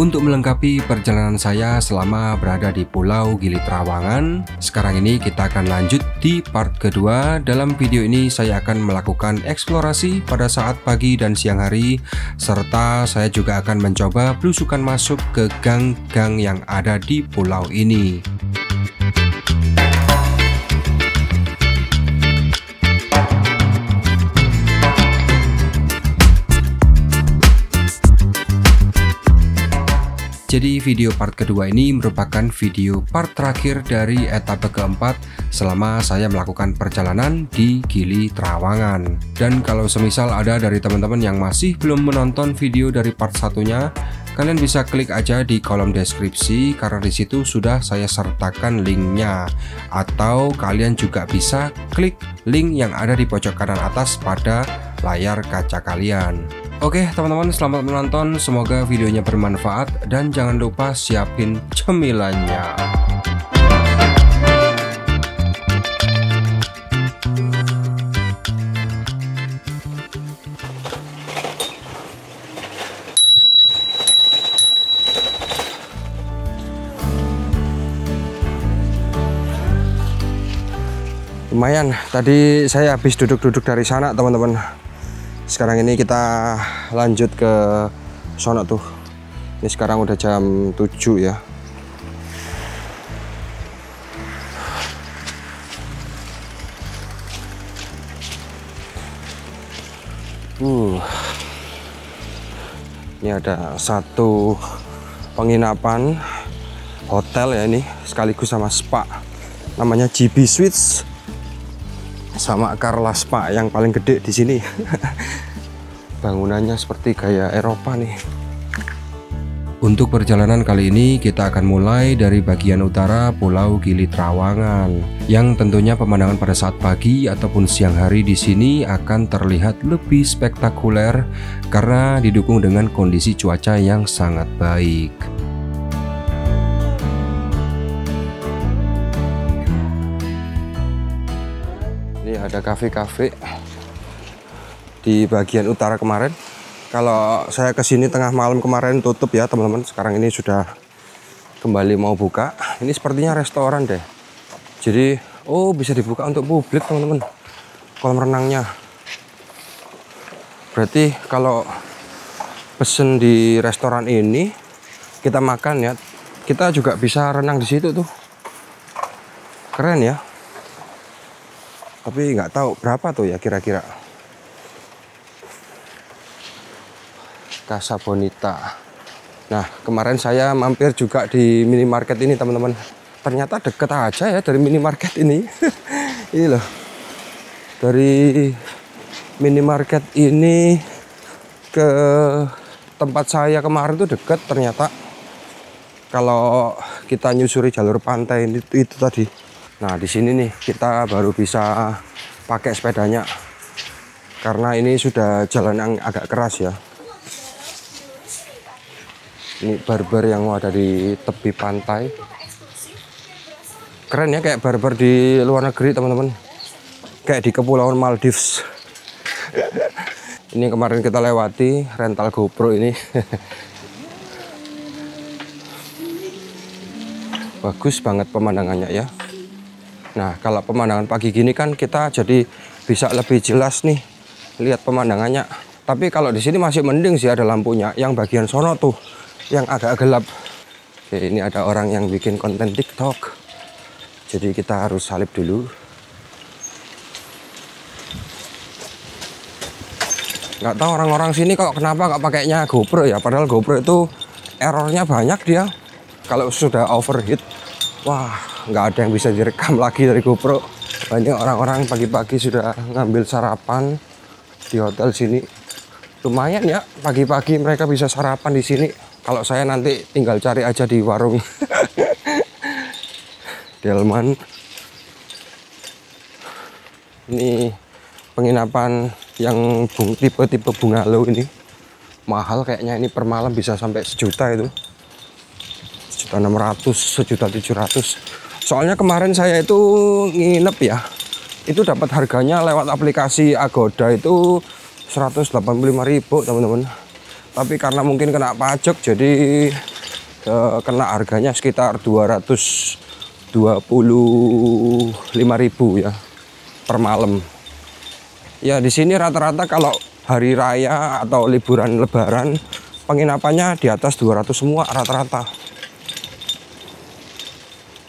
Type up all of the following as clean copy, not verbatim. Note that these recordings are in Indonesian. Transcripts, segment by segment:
Untuk melengkapi perjalanan saya selama berada di Pulau Gili Trawangan, sekarang ini kita akan lanjut di part kedua. Dalam video ini saya akan melakukan eksplorasi pada saat pagi dan siang hari, serta saya juga akan mencoba belusukan masuk ke gang-gang yang ada di pulau ini. Jadi video part kedua ini merupakan video part terakhir dari etape keempat selama saya melakukan perjalanan di Gili Trawangan. Dan kalau semisal ada dari teman-teman yang masih belum menonton video dari part satunya, kalian bisa klik aja di kolom deskripsi karena disitu sudah saya sertakan linknya. Atau kalian juga bisa klik link yang ada di pojok kanan atas pada layar kaca kalian. Oke teman-teman, selamat menonton, semoga videonya bermanfaat dan jangan lupa siapin cemilannya. Lumayan, tadi saya habis duduk-duduk dari sana teman-teman. Sekarang ini kita lanjut ke sono tuh. Ini sekarang udah jam 7 ya. Ini ada satu penginapan hotel ya, ini sekaligus sama spa. Namanya GB Suites. Sama Carla Spa yang paling gede di sini. Bangunannya seperti gaya Eropa nih. Untuk perjalanan kali ini kita akan mulai dari bagian utara Pulau Gili Trawangan, yang tentunya pemandangan pada saat pagi ataupun siang hari di sini akan terlihat lebih spektakuler karena didukung dengan kondisi cuaca yang sangat baik. Ada kafe-kafe di bagian utara kemarin. Kalau saya kesini tengah malam kemarin tutup ya teman-teman. Sekarang ini sudah kembali mau buka. Ini sepertinya restoran deh. Jadi bisa dibuka untuk publik teman-teman. Kolam renangnya. Berarti kalau pesen di restoran ini kita makan ya, kita juga bisa renang di situ tuh. Keren ya. Tapi nggak tahu berapa tuh ya kira-kira. Casa Bonita. Nah kemarin saya mampir juga di minimarket ini teman-teman. Ternyata deket aja ya dari minimarket ini. Ini loh. Dari minimarket ini ke tempat saya kemarin tuh deket ternyata. Kalau kita nyusuri jalur pantai itu tadi. Nah di sini nih kita baru bisa pakai sepedanya karena ini sudah jalan yang agak keras ya. Ini barber yang ada di tepi pantai. Keren ya, kayak barber di luar negeri teman-teman. Kayak di Kepulauan Maldives. Ini kemarin kita lewati rental GoPro ini. Bagus banget pemandangannya ya. Nah kalau pemandangan pagi gini kan kita jadi bisa lebih jelas nih lihat pemandangannya. Tapi kalau di sini masih mending sih ada lampunya. Yang bagian sono tuh yang agak gelap. Oke, ini ada orang yang bikin konten TikTok. Jadi kita harus salib dulu. Nggak tahu orang-orang sini kok kenapa nggak pakainya GoPro ya. Padahal GoPro itu errornya banyak dia. Kalau sudah overheat, wah nggak ada yang bisa direkam lagi dari GoPro. Banyak orang-orang pagi-pagi sudah ngambil sarapan di hotel sini. Lumayan ya, pagi-pagi mereka bisa sarapan di sini. Kalau saya nanti tinggal cari aja di warung Delman. Ini penginapan yang tipe-tipe bungalow ini. Mahal kayaknya, ini per malam bisa sampai 1 juta itu. 1 600, 1.700.000. Soalnya kemarin saya itu nginep ya, itu dapat harganya lewat aplikasi Agoda itu 185.000 teman-teman. Tapi karena mungkin kena pajak jadi kena harganya sekitar 225.000 ya per malam. Ya di sini rata-rata kalau hari raya atau liburan lebaran penginapannya di atas 200 semua rata-rata.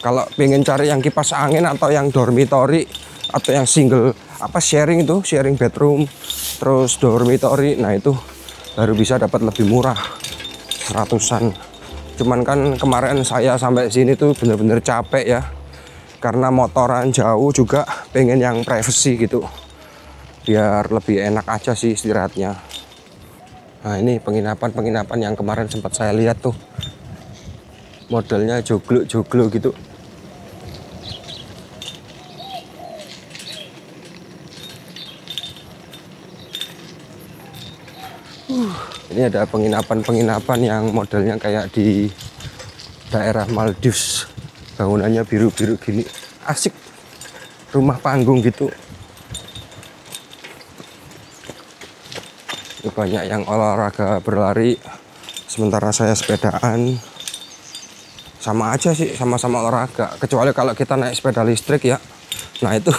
Kalau pengen cari yang kipas angin atau yang dormitory atau yang single sharing itu, sharing bedroom terus dormitory, nah itu baru bisa dapat lebih murah 100-an. Cuman kan kemarin saya sampai sini tuh bener-bener capek ya, karena motoran jauh juga pengen yang privacy gitu biar lebih enak aja sih istirahatnya. Nah ini penginapan yang kemarin sempat saya lihat tuh, modelnya joglo gitu. Ini ada penginapan yang modelnya kayak di daerah Maldives, bangunannya biru-biru gini, asik, rumah panggung gitu. Ini banyak yang olahraga berlari, sementara saya sepedaan. Sama aja sih, sama-sama olahraga, kecuali kalau kita naik sepeda listrik ya, nah itu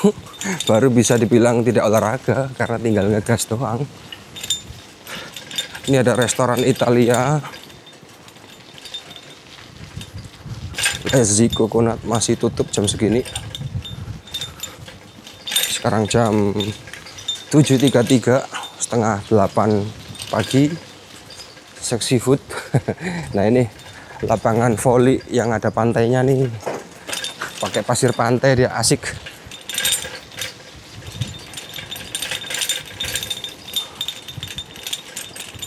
baru bisa dibilang tidak olahraga karena tinggal ngegas doang. Ini ada restoran Italia, SZ Coconut, masih tutup jam segini. Sekarang jam 7.33, setengah 8 pagi. Seksi food. Nah ini lapangan voli yang ada pantainya nih, pakai pasir pantai, dia asik.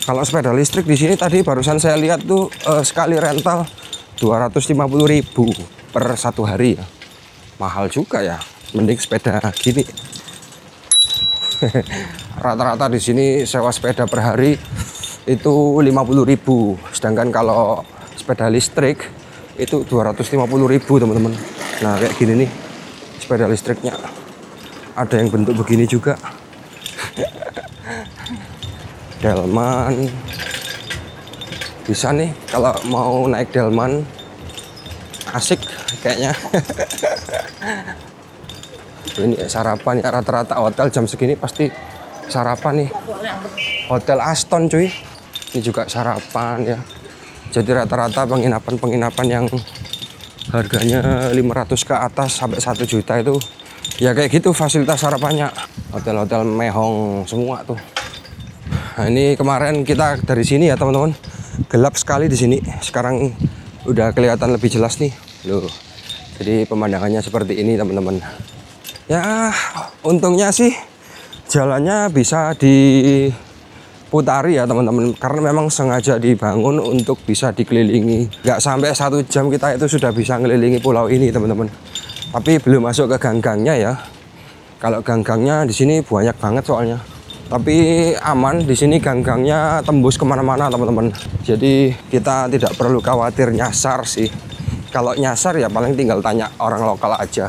Kalau sepeda listrik di sini tadi barusan saya lihat tuh sekali rental 250.000 per satu hari ya. Mahal juga ya, mending sepeda gini. Rata-rata di sini sewa sepeda per hari itu 50.000, sedangkan kalau sepeda listrik itu 250.000 teman-teman. Nah kayak gini nih sepeda listriknya, ada yang bentuk begini juga. Delman bisa nih kalau mau naik delman, asik kayaknya. Ini sarapan ya, rata-rata hotel jam segini pasti sarapan nih. Hotel Aston cuy, ini juga sarapan ya. Jadi rata-rata penginapan yang harganya 500 ke atas sampai 1 juta itu ya kayak gitu fasilitas sarapannya. Hotel-hotel mehong semua tuh. Nah ini kemarin kita dari sini ya teman-teman, gelap sekali di sini. Sekarang udah kelihatan lebih jelas nih loh. Jadi pemandangannya seperti ini teman-teman. Ya untungnya sih jalannya bisa diputari ya teman-teman, karena memang sengaja dibangun untuk bisa dikelilingi. Nggak sampai 1 jam kita itu sudah bisa ngelilingi pulau ini teman-teman. Tapi belum masuk ke gang-gangnya ya. Kalau gang-gangnya di sini banyak banget soalnya. Tapi aman di sini, gang-gangnya tembus kemana-mana teman-teman. Jadi kita tidak perlu khawatir nyasar sih. Kalau nyasar ya paling tinggal tanya orang lokal aja.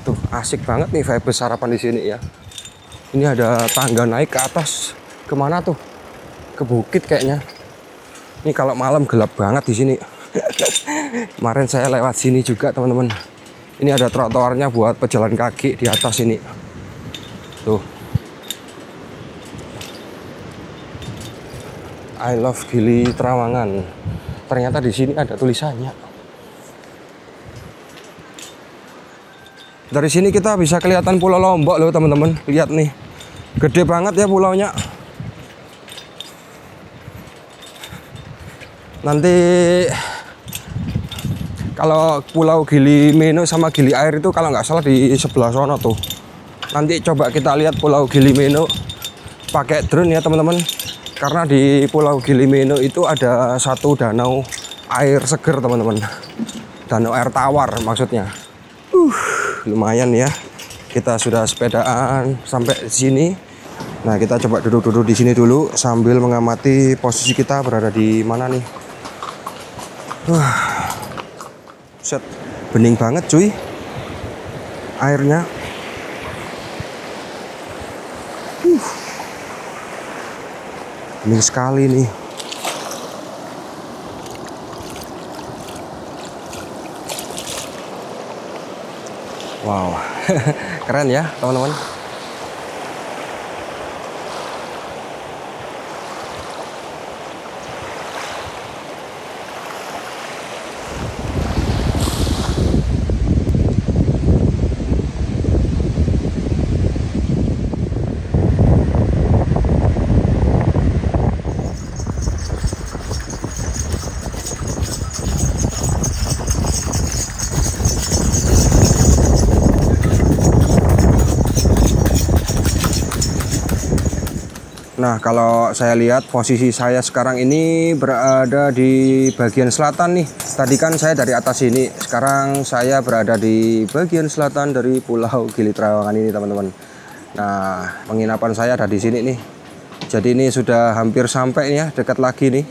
Tuh asik banget nih vibe sarapan di sini ya. Ini ada tangga naik ke atas. Kemana tuh? Ke bukit kayaknya. Ini kalau malam gelap banget di sini. Kemarin saya lewat sini juga teman-teman. Ini ada trotoarnya buat pejalan kaki di atas ini. Tuh. I love Gili Trawangan. Ternyata di sini ada tulisannya. Dari sini kita bisa kelihatan Pulau Lombok loh teman-teman. Lihat nih, gede banget ya pulaunya. Nanti kalau Pulau Gili Meno sama Gili Air itu kalau nggak salah di sebelah sana tuh. Nanti coba kita lihat Pulau Gili Meno pakai drone ya teman-teman. Karena di Pulau Gili Meno itu ada satu danau air seger teman-teman. Danau air tawar maksudnya. Lumayan ya. Kita sudah sepedaan sampai sini. Nah kita coba duduk-duduk di sini dulu sambil mengamati posisi kita berada di mana nih. Buset, bening banget cuy airnya. Bening sekali nih. Wow, keren ya teman-teman. Nah, kalau saya lihat posisi saya sekarang ini berada di bagian selatan nih. Tadi kan saya dari atas sini, sekarang saya berada di bagian selatan dari Pulau Gili Trawangan ini, teman-teman. Nah, penginapan saya ada di sini nih. Jadi ini sudah hampir sampai nih ya, dekat lagi nih.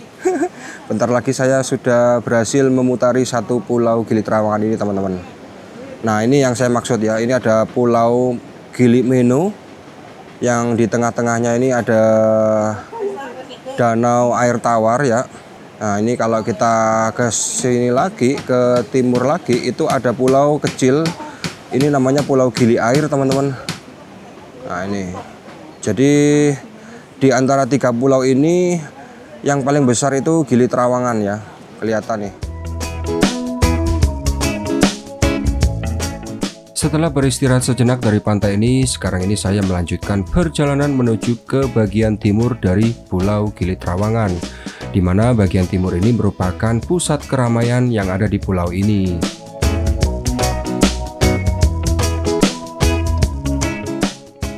Bentar lagi saya sudah berhasil memutari satu Pulau Gili Trawangan ini, teman-teman. Nah, ini yang saya maksud ya, ini ada Pulau Gili Meno. Yang di tengah-tengahnya ini ada danau air tawar ya. Nah, ini kalau kita ke sini lagi, ke timur lagi, itu ada pulau kecil. Ini namanya Pulau Gili Air, teman-teman. Nah, ini. Jadi di antara 3 pulau ini yang paling besar itu Gili Trawangan ya. Kelihatan nih. Setelah beristirahat sejenak dari pantai ini, sekarang ini saya melanjutkan perjalanan menuju ke bagian timur dari Pulau Gili Trawangan, di mana bagian timur ini merupakan pusat keramaian yang ada di pulau ini.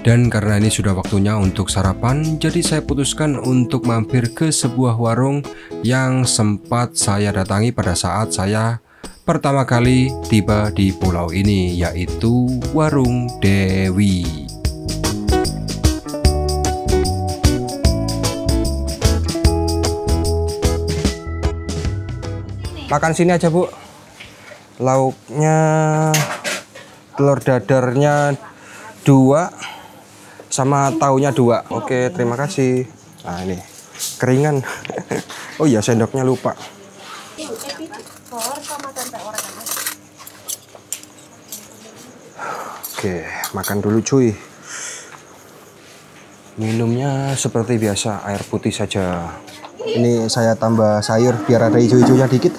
Dan karena ini sudah waktunya untuk sarapan, jadi saya putuskan untuk mampir ke sebuah warung yang sempat saya datangi pada saat saya pertama kali tiba di pulau ini, yaitu Warung Dewi. Makan sini aja, Bu. Lauknya, telur dadarnya 2 sama taunya 2. Oke, terima kasih. Nah, ini keringan. Oh iya, sendoknya lupa. Oke, makan dulu cuy. Minumnya seperti biasa, air putih saja. Ini saya tambah sayur biar ada hijau-hijaunya dikit.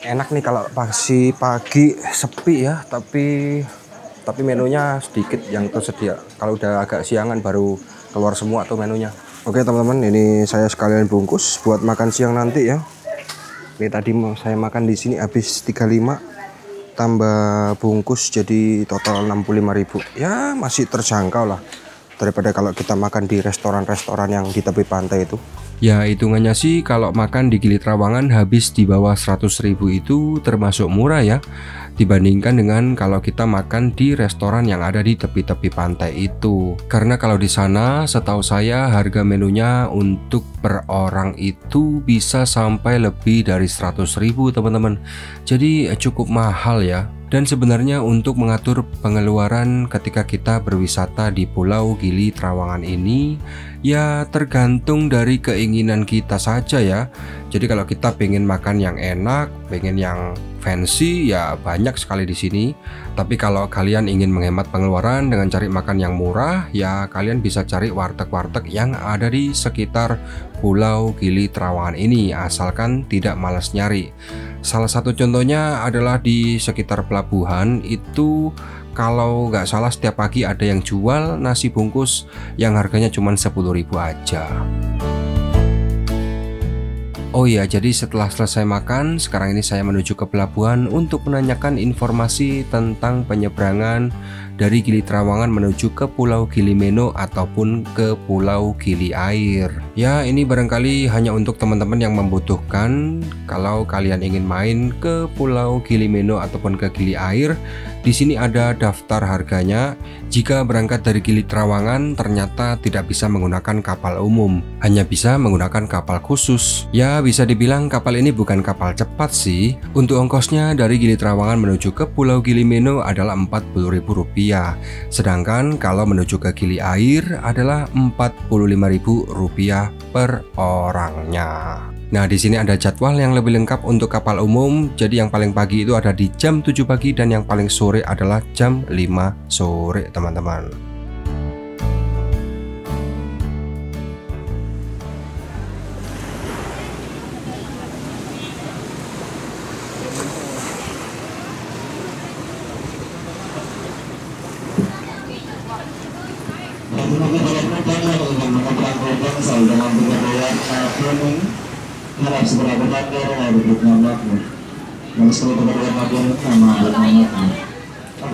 Enak nih kalau pagi sepi ya, tapi menunya sedikit yang tersedia. Kalau udah agak siangan baru keluar semua tuh menunya. Oke teman-teman, ini saya sekalian bungkus buat makan siang nanti ya. Ini tadi mau saya makan di sini habis 35. Tambah bungkus jadi total 65.000. Ya masih terjangkau lah daripada kalau kita makan di restoran-restoran yang di tepi pantai itu. Ya hitungannya sih kalau makan di Gili Trawangan habis di bawah 100.000 itu termasuk murah ya, dibandingkan dengan kalau kita makan di restoran yang ada di tepi-tepi pantai itu. Karena kalau di sana setahu saya harga menunya untuk per orang itu bisa sampai lebih dari 100.000 teman-teman. Jadi cukup mahal ya. Dan sebenarnya untuk mengatur pengeluaran ketika kita berwisata di Pulau Gili Trawangan ini ya tergantung dari keinginan kita saja ya. Jadi kalau kita pengen makan yang enak, pengen yang fancy ya banyak sekali di sini. Tapi kalau kalian ingin menghemat pengeluaran dengan cari makan yang murah ya kalian bisa cari warteg-warteg yang ada di sekitar Pulau Gili Trawangan ini, asalkan tidak malas nyari. Salah satu contohnya adalah di sekitar pelabuhan itu, kalau nggak salah setiap pagi ada yang jual nasi bungkus yang harganya cuma 10.000 aja. Oh iya, jadi setelah selesai makan, sekarang ini saya menuju ke pelabuhan untuk menanyakan informasi tentang penyeberangan dari Gili Trawangan menuju ke Pulau Gili Meno ataupun ke Pulau Gili Air. Ya, ini barangkali hanya untuk teman-teman yang membutuhkan. Kalau kalian ingin main ke Pulau Gili Meno ataupun ke Gili Air, di sini ada daftar harganya. Jika berangkat dari Gili Trawangan ternyata tidak bisa menggunakan kapal umum, hanya bisa menggunakan kapal khusus. Ya, bisa dibilang kapal ini bukan kapal cepat sih. Untuk ongkosnya dari Gili Trawangan menuju ke Pulau Gili Meno adalah Rp40.000. Sedangkan kalau menuju ke Gili Air adalah Rp45.000 per orangnya. Nah, di sini ada jadwal yang lebih lengkap untuk kapal umum. Jadi yang paling pagi itu ada di jam 7 pagi dan yang paling sore adalah jam 5 sore, teman-teman.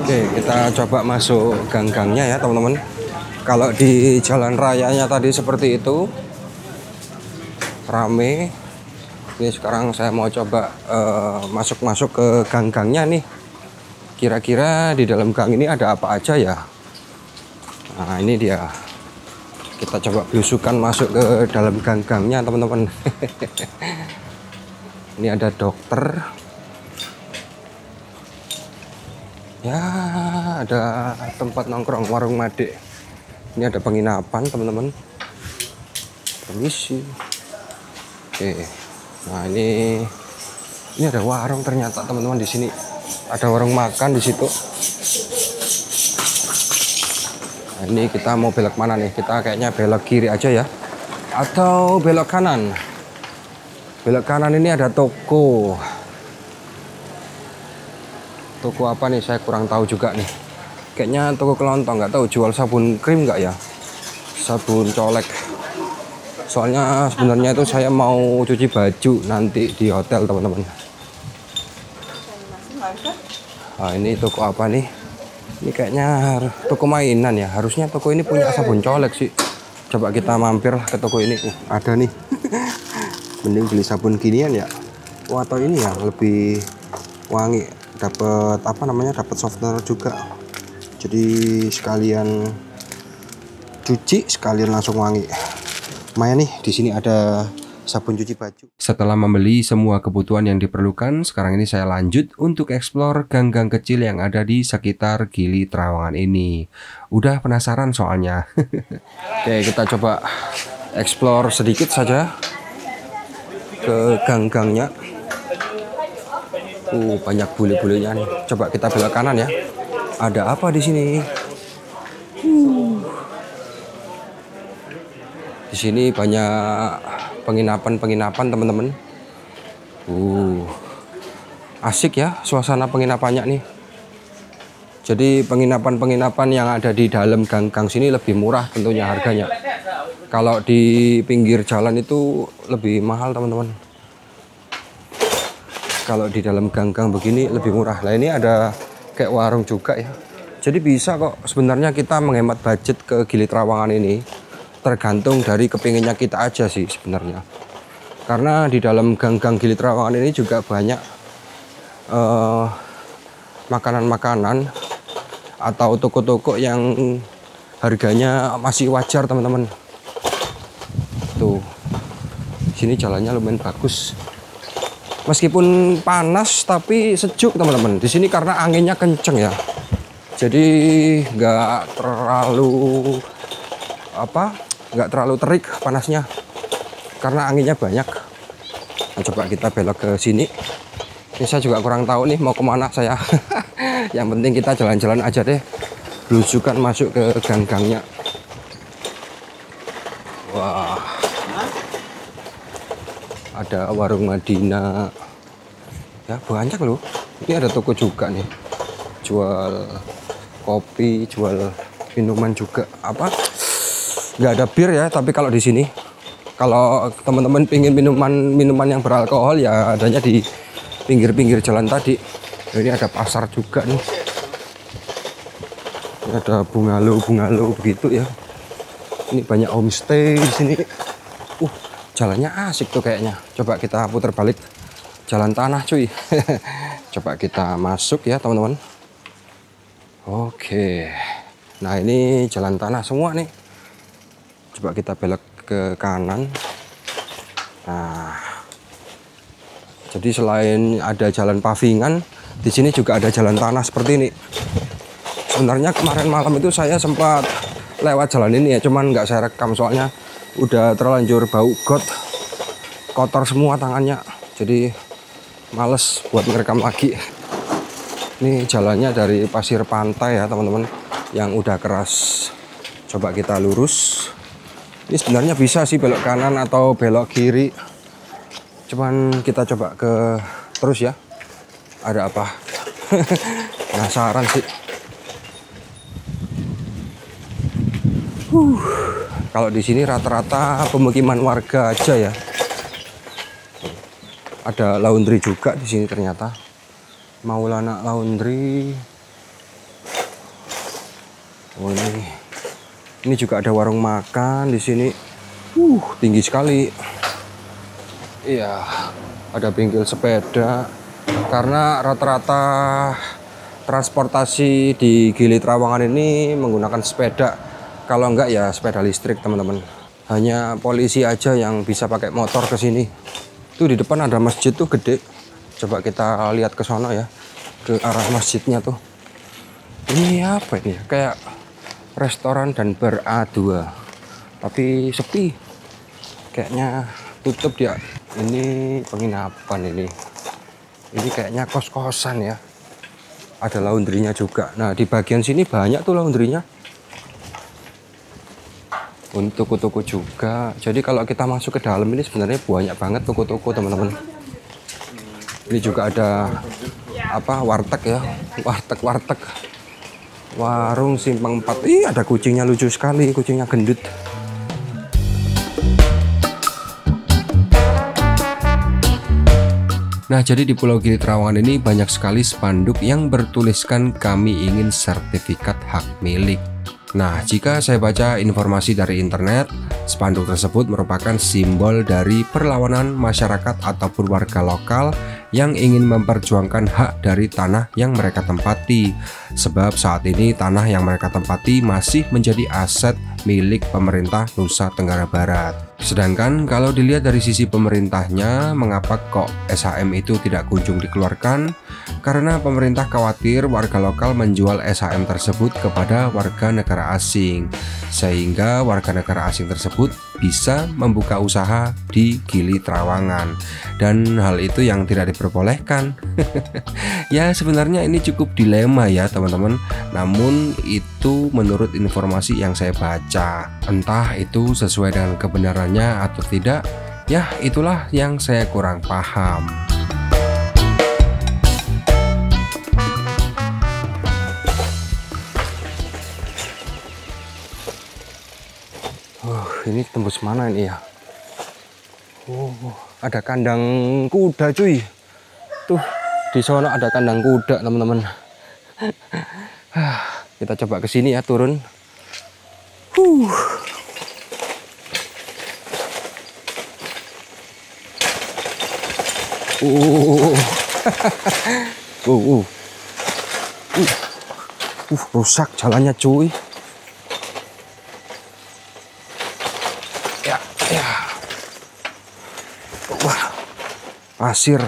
Oke, kita coba masuk gang-gangnya ya teman-teman. Kalau di jalan rayanya tadi seperti itu rame. Ini sekarang saya mau coba masuk-masuk ke gang-gangnya nih. Kira-kira di dalam gang ini ada apa aja ya? Nah, ini dia. Kita coba belusukan masuk ke dalam gang-gangnya teman-teman. Ini ada dokter. Ya, ada tempat nongkrong, warung Made. Ini ada penginapan teman-teman. Permisi. Oke. Nah, ini ada warung ternyata teman-teman di sini. Ada warung makan di situ. Nah, ini kita mau belok mana nih? Kita kayaknya belok kiri aja ya. Atau belok kanan. Belok kanan ini ada toko. Toko apa nih? Saya kurang tahu juga nih. Kayaknya toko kelontong, nggak tahu jual sabun krim nggak ya? Sabun colek. Soalnya sebenarnya itu saya mau cuci baju nanti di hotel teman-teman. Nah, ini toko apa nih? Ini kayaknya toko mainan ya. Harusnya toko ini punya sabun colek sih. Coba kita mampir ke toko ini. Ada nih. Mending beli sabun ginian ya. Oh, atau ini ya lebih wangi. Dapat apa namanya? Dapat softener juga. Jadi sekalian cuci, sekalian langsung wangi. Lumayan nih, di sini ada sabun cuci baju. Setelah membeli semua kebutuhan yang diperlukan, sekarang ini saya lanjut untuk eksplor gang-gang kecil yang ada di sekitar Gili Trawangan ini. Udah penasaran soalnya. Oke, kita coba eksplor sedikit saja ke gang-gangnya. Banyak bule-bulenya nih. Coba kita belok kanan ya. Ada apa di sini? Di sini banyak penginapan-penginapan teman-teman. Asik ya suasana penginapannya nih. Jadi penginapan-penginapan yang ada di dalam gang-gang sini lebih murah tentunya harganya. Kalau di pinggir jalan itu lebih mahal teman-teman. Kalau di dalam gang-gang begini lebih murah. Nah, ini ada kayak warung juga ya. Jadi bisa kok sebenarnya kita menghemat budget ke Gili Trawangan ini. Tergantung dari kepinginnya kita aja sih sebenarnya. Karena di dalam gang-gang Gili Trawangan ini juga banyak makanan-makanan atau toko-toko yang harganya masih wajar teman-teman. Tuh, sini jalannya lumayan bagus. Meskipun panas tapi sejuk teman-teman. Di sini karena anginnya kenceng ya. Jadi nggak terlalu terik panasnya karena anginnya banyak. Nah, coba kita belok ke sini. Ini saya juga kurang tahu nih mau kemana saya. Yang penting kita jalan-jalan aja deh. Belusukan masuk ke gang-gangnya. Wah. Ada warung Madinah. Ya banyak loh. Ini ada toko juga nih. Jual kopi, jual minuman juga. Apa? Nggak ada bir ya, tapi kalau di sini kalau teman-teman pingin minuman yang beralkohol ya adanya di pinggir-pinggir jalan tadi. Ini ada pasar juga nih. Ini ada bungalow begitu ya. Ini banyak homestay di sini. Jalannya asik tuh kayaknya. Coba kita putar balik. Jalan tanah cuy. Coba kita masuk ya teman-teman. Oke. Nah ini jalan tanah semua nih. Coba kita belok ke kanan. Nah, jadi selain ada jalan pavingan, di sini juga ada jalan tanah seperti ini. Sebenarnya kemarin malam itu saya sempat lewat jalan ini ya, cuman nggak saya rekam soalnya udah terlanjur bau got, kotor semua tangannya. Jadi males buat ngerekam lagi. Ini jalannya dari pasir pantai ya teman-teman, yang udah keras. Coba kita lurus. Ini sebenarnya bisa sih belok kanan atau belok kiri. Cuman kita coba ke terus ya. Ada apa? Penasaran sih. Kalau di sini rata-rata pemukiman warga aja ya. Ada laundry juga di sini ternyata. Maulana Laundry. Oh ini juga ada warung makan di sini. Tinggi sekali. Iya, ada bengkel sepeda. Karena rata-rata transportasi di Gili Trawangan ini menggunakan sepeda. Kalau enggak ya sepeda listrik teman-teman. Hanya polisi aja yang bisa pakai motor ke sini. Tuh di depan ada masjid tuh gede. Coba kita lihat ke sana ya, ke arah masjidnya tuh. Ini apa ini? Kayak restoran dan bar A2, tapi sepi. Kayaknya tutup dia. Ini penginapan ini. Ini kayaknya kos-kosan ya. Ada laundrynya juga. Nah di bagian sini banyak tuh laundrynya. Untuk toko-toko juga. Jadi kalau kita masuk ke dalam ini sebenarnya banyak banget toko-toko teman-teman. Ini juga ada apa, warteg ya, warteg. Warung Simpang 4. Ih, ada kucingnya lucu sekali, kucingnya gendut. Nah, jadi di Pulau Gili Trawangan ini banyak sekali spanduk yang bertuliskan kami ingin sertifikat hak milik. Nah, jika saya baca informasi dari internet, spanduk tersebut merupakan simbol dari perlawanan masyarakat ataupun warga lokal yang ingin memperjuangkan hak dari tanah yang mereka tempati. Sebab saat ini tanah yang mereka tempati masih menjadi aset milik pemerintah Nusa Tenggara Barat. Sedangkan kalau dilihat dari sisi pemerintahnya, mengapa kok SHM itu tidak kunjung dikeluarkan? Karena pemerintah khawatir warga lokal menjual SHM tersebut kepada warga negara asing, sehingga warga negara asing tersebut bisa membuka usaha di Gili Trawangan, dan hal itu yang tidak diperbolehkan. Ya sebenarnya ini cukup dilema ya teman-teman, namun itu menurut informasi yang saya baca. Entah itu sesuai dengan kebenarannya atau tidak, ya itulah yang saya kurang paham. Ini tembus mana ini ya? Ada kandang kuda cuy. Tuh di sana ada kandang kuda teman-teman. Kita coba ke sini ya, turun. Rusak jalannya cuy. Ya. Wah, pasir. Oh,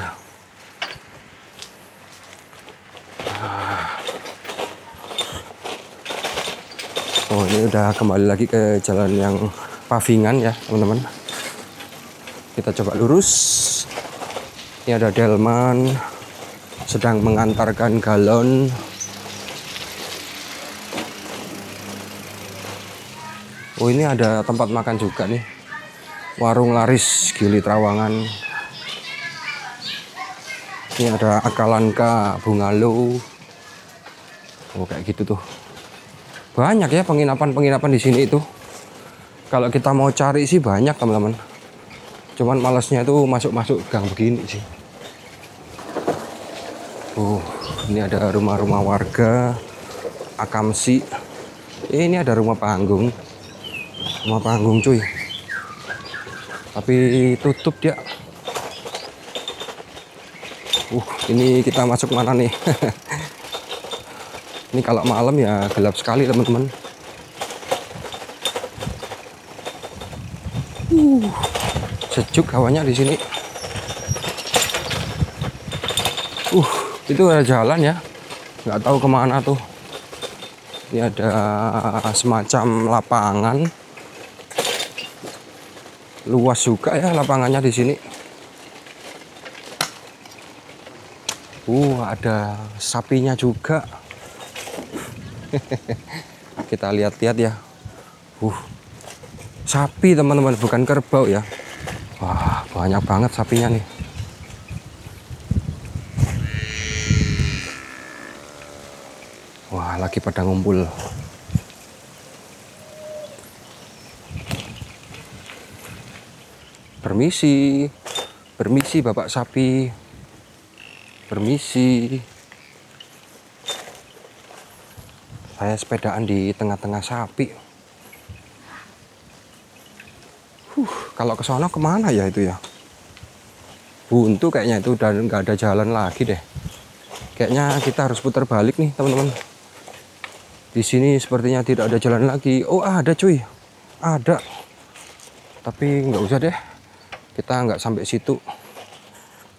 ini udah kembali lagi ke jalan yang pavingan ya teman-teman. Kita coba lurus. Ini ada delman sedang mengantarkan galon. Oh, ini ada tempat makan juga nih. Warung laris Gili Trawangan. Ini ada Akalanka, Bungalow. Oh, kayak gitu tuh. Banyak ya penginapan-penginapan di sini itu. Kalau kita mau cari sih banyak teman-teman. Cuman malasnya itu masuk-masuk gang begini sih. Ini ada rumah-rumah warga, akamsi. Ini ada rumah panggung cuy, tapi tutup dia. Ini kita masuk mana nih? Ini kalau malam ya gelap sekali teman-teman. Sejuk hawanya di sini. Itu ada jalan ya, nggak tahu kemana tuh. Ini ada semacam lapangan, luas juga ya lapangannya di sini. Ada sapinya juga. Kita lihat-lihat ya. Sapi teman-teman, bukan kerbau ya. Wah, banyak banget sapinya nih. Wah, lagi pada ngumpul. Permisi, permisi Bapak sapi. Permisi. Saya sepedaan di tengah-tengah sapi. Kalau ke sana kemana ya itu ya? Buntu kayaknya itu, dan nggak ada jalan lagi deh. Kayaknya kita harus putar balik nih teman-teman. Di sini sepertinya tidak ada jalan lagi. Oh, ada cuy, ada. Tapi nggak usah deh, kita nggak sampai situ.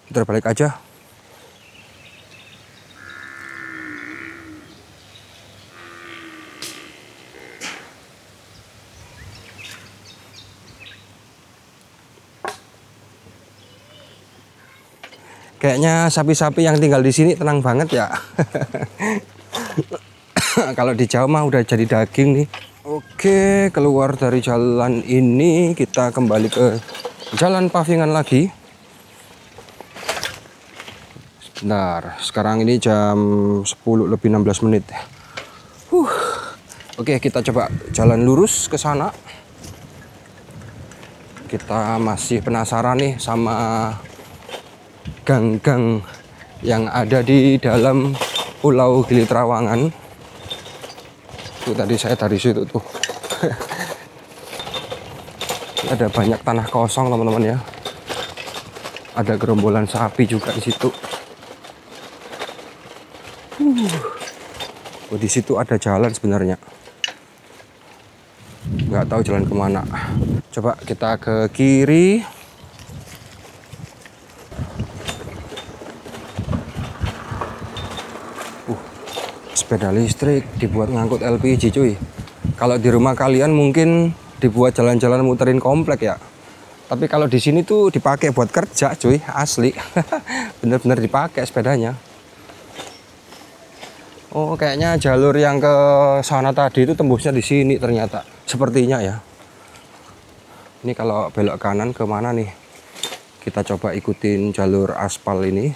Putar balik aja. Kayaknya sapi-sapi yang tinggal di sini tenang banget ya. Kalau di Jawa mah udah jadi daging nih. Oke, keluar dari jalan ini kita kembali ke jalan pavingan lagi. Sebentar, sekarang ini jam 10 lebih 16 menit. Oke, kita coba jalan lurus ke sana. Kita masih penasaran nih sama gang-gang yang ada di dalam Pulau Gili Trawangan. Tuh tadi saya dari situ tuh. Ada banyak tanah kosong teman-teman ya. Ada gerombolan sapi juga di situ. Di situ ada jalan sebenarnya. Nggak tahu jalan kemana. Coba kita ke kiri. Sepeda listrik dibuat ngangkut LPG cuy. Kalau di rumah kalian mungkin dibuat jalan-jalan muterin komplek ya. Tapi kalau di sini tuh dipakai buat kerja cuy, asli. Bener-bener dipakai sepedanya. Oh, kayaknya jalur yang ke sana tadi itu tembusnya di sini ternyata. Sepertinya ya. Ini kalau belok kanan ke mana nih? Kita coba ikutin jalur aspal ini.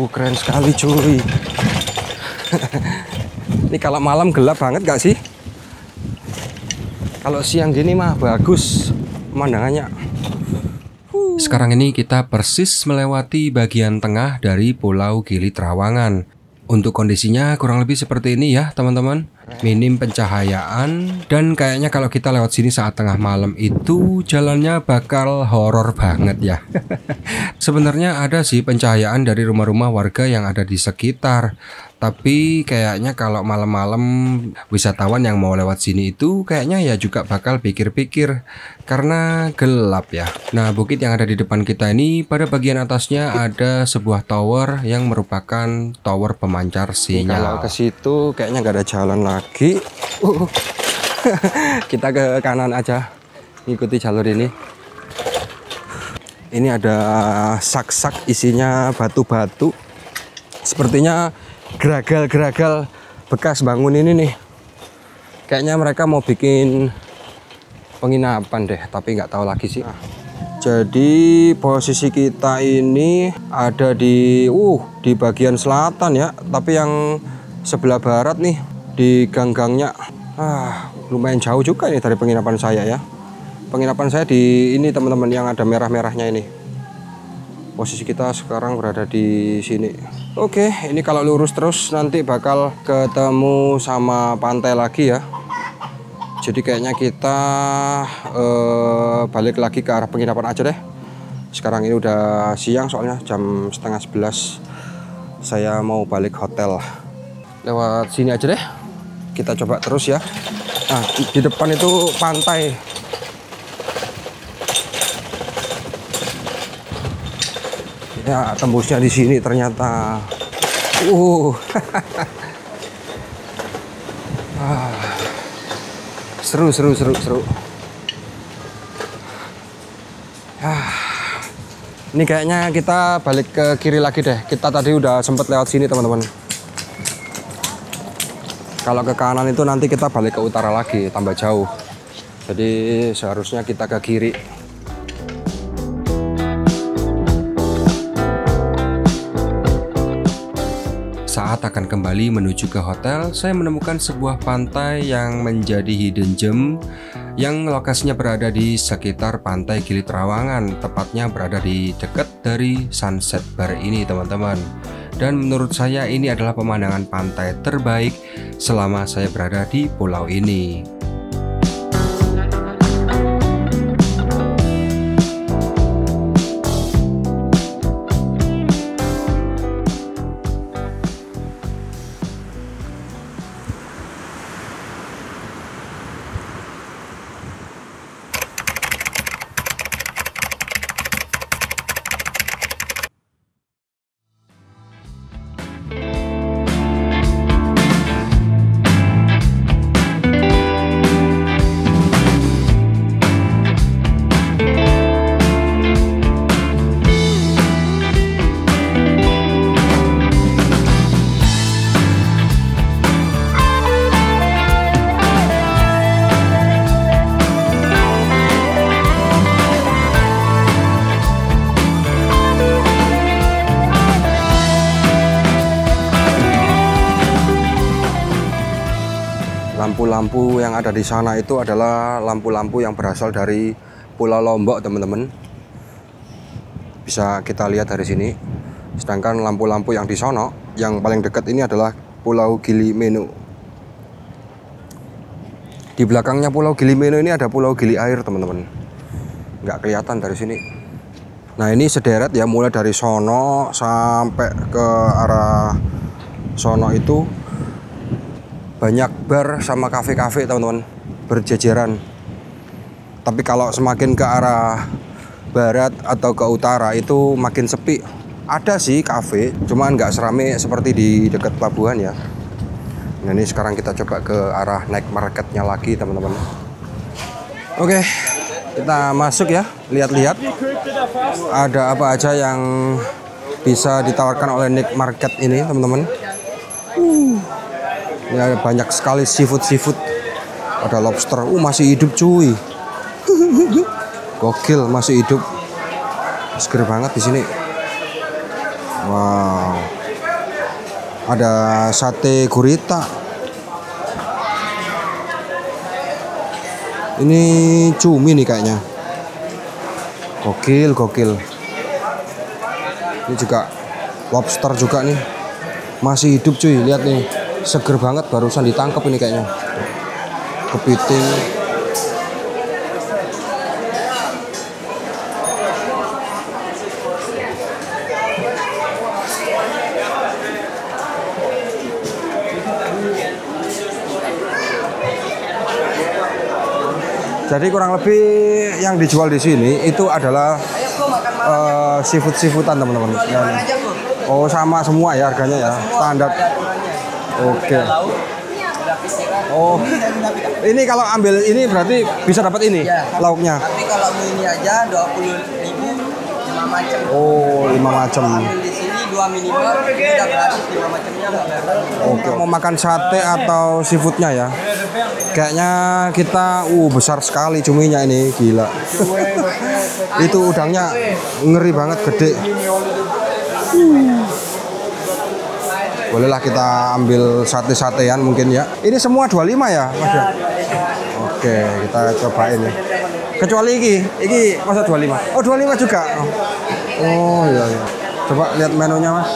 Keren sekali cuy. Ini kalau malam gelap banget gak sih? Kalau siang gini mah bagus pemandangannya. Sekarang ini kita persis melewati bagian tengah dari Pulau Gili Trawangan. Untuk kondisinya kurang lebih seperti ini ya teman-teman. Minim pencahayaan, dan kayaknya kalau kita lewat sini saat tengah malam itu jalannya bakal horor banget ya. Sebenarnya ada sih pencahayaan dari rumah-rumah warga yang ada di sekitar. Tapi kayaknya kalau malam-malam wisatawan yang mau lewat sini itu kayaknya ya juga bakal pikir-pikir karena gelap ya. Nah, bukit yang ada di depan kita ini pada bagian atasnya ada sebuah tower yang merupakan tower pemancar sinyal. Kalau ke situ kayaknya nggak ada jalan lagi. Kita ke kanan aja, ngikuti jalur ini. Ini ada sak-sak isinya batu-batu. Sepertinya geragal-geragal bekas bangun ini nih. Kayaknya mereka mau bikin penginapan deh, tapi nggak tahu lagi sih. Jadi posisi kita ini ada di bagian selatan ya, tapi yang sebelah barat nih di gang-gangnya. Lumayan jauh juga nih dari penginapan saya ya. Penginapan saya di ini teman-teman, yang ada merah-merahnya ini. Posisi kita sekarang berada di sini. Oke, ini kalau lurus terus nanti bakal ketemu sama pantai lagi ya. Jadi kayaknya kita balik lagi ke arah penginapan aja deh. Sekarang ini udah siang soalnya jam setengah 11. Saya mau balik hotel. Lewat sini aja deh. Kita coba terus ya. Nah, di depan itu pantai. Ya, tembusnya di sini ternyata. Seru. Ini kayaknya kita balik ke kiri lagi deh. Kita tadi udah sempet lewat sini teman-teman. Kalau ke kanan itu nanti kita balik ke utara lagi, tambah jauh. Jadi seharusnya kita ke kiri. Saat akan kembali menuju ke hotel, saya menemukan sebuah pantai yang menjadi hidden gem yang lokasinya berada di sekitar Pantai Gili Trawangan, tepatnya berada di dekat dari Sunset Bar ini teman-teman. Dan menurut saya ini adalah pemandangan pantai terbaik selama saya berada di pulau ini. Lampu-lampu yang ada di sana itu adalah lampu-lampu yang berasal dari Pulau Lombok teman-teman. Bisa kita lihat dari sini. Sedangkan lampu-lampu yang di sono, yang paling dekat ini adalah Pulau Gili Meno. Di belakangnya Pulau Gili Meno ini ada Pulau Gili Air teman-teman. Nggak kelihatan dari sini. Nah ini sederet ya, mulai dari sono sampai ke arah sono itu banyak bar sama kafe-kafe teman-teman berjejeran. Tapi kalau semakin ke arah barat atau ke utara itu makin sepi. Ada sih kafe, cuman nggak serame seperti di dekat pelabuhan ya. Nah ini sekarang kita coba ke arah night marketnya lagi teman-teman. Oke, kita masuk ya, lihat-lihat ada apa aja yang bisa ditawarkan oleh night market ini teman-teman. Ini ada banyak sekali seafood. Ada lobster. Masih hidup cuy. Gokil, masih hidup. Seger banget di sini. Wow. Ada sate gurita. Ini cumi nih kayaknya. Gokil. Ini juga lobster juga nih. Masih hidup cuy, lihat nih. Seger banget, barusan ditangkap ini kayaknya. Kepiting. Jadi kurang lebih yang dijual di sini itu adalah seafood-seafoodan teman-teman. Oh sama semua ya harganya ya, standar. Oke. Oh, ini kalau ambil ini berarti bisa dapat ini ya, lauknya. Tapi kalau ini aja 20.000 5 macam. Oh, 5 macam. Ambil di sini 2 minimal, udah gratis 5 macamnya nggak bayar. Oke. Mau makan sate atau seafoodnya ya? Kayaknya kita besar sekali cuminya ini, gila. Itu udangnya ngeri banget, gede. Bolehlah kita ambil sate-satean mungkin ya. Ini semua 25 ya, Mas ya? Oke, kita cobain ya. Kecuali iki masa 25. Oh, 25 juga. Oh. Oh iya iya. Coba lihat menunya Mas.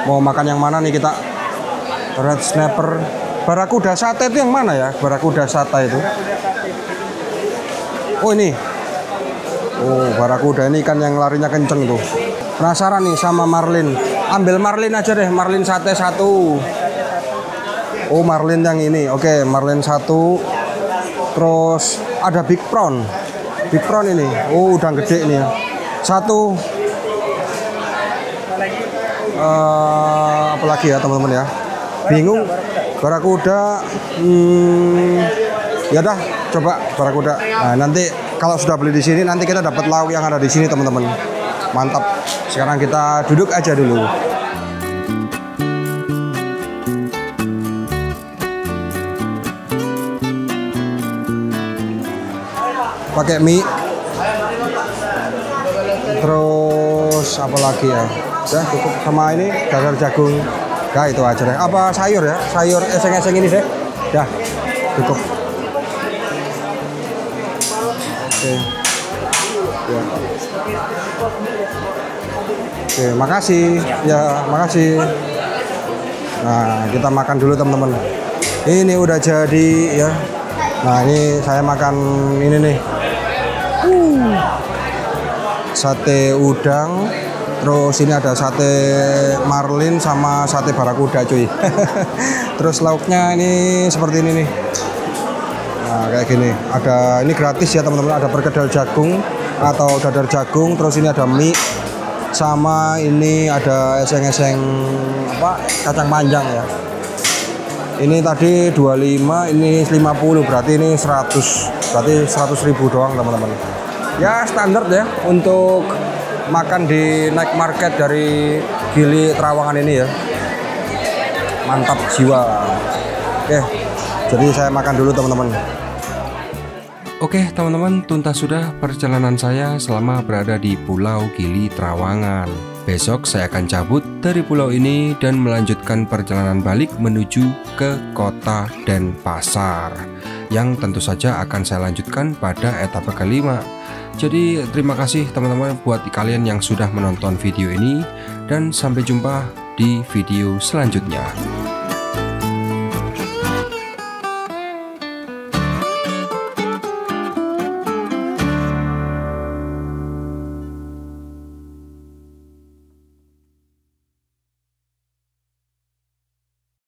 Mau makan yang mana nih kita? Red snapper. Barakuda sate itu yang mana ya? Barakuda sate itu. Oh ini. Oh barakuda ini ikan yang larinya kenceng tuh. Penasaran nih sama marlin. Ambil marlin aja deh. Marlin sate 1. Oh marlin yang ini. Oke marlin 1. Terus ada big prawn. Big prawn ini. Oh udah gede nih ya. 1. Apalagi ya teman-teman ya. Bingung. Barakuda. Ya dah, coba barakuda. Nah, nanti kalau sudah beli di sini nanti kita dapat lauk yang ada di sini teman-teman. Mantap. Sekarang kita duduk aja dulu. Pakai mie. Terus apa lagi ya? Udah cukup sama ini dadar jagung. Nah itu aja deh. Apa sayur ya? Sayur eseng-eseng ini deh. Dah cukup. Oke. Ya. Oke, makasih. Ya, makasih. Nah, kita makan dulu teman-teman. Ini udah jadi ya. Nah, ini saya makan ini nih. Sate udang. Terus ini ada sate marlin sama sate barakuda cuy. Terus lauknya ini seperti ini nih. Nah kayak gini. Ada ini gratis ya teman-teman. Ada perkedel jagung atau dadar jagung. Terus ini ada mie sama ini ada eseng-eseng apa kacang panjang ya. Ini tadi 25, ini 50, berarti ini 100. Berarti 100.000 doang teman-teman. Ya standar ya untuk makan di night market dari Gili Trawangan ini ya. Mantap jiwa. Oke, jadi saya makan dulu teman-teman. Oke teman-teman, tuntas sudah perjalanan saya selama berada di Pulau Gili Trawangan. Besok saya akan cabut dari pulau ini dan melanjutkan perjalanan balik menuju ke Kota Denpasar, yang tentu saja akan saya lanjutkan pada etapa kelima. Jadi terima kasih teman-teman buat kalian yang sudah menonton video ini, dan sampai jumpa di video selanjutnya.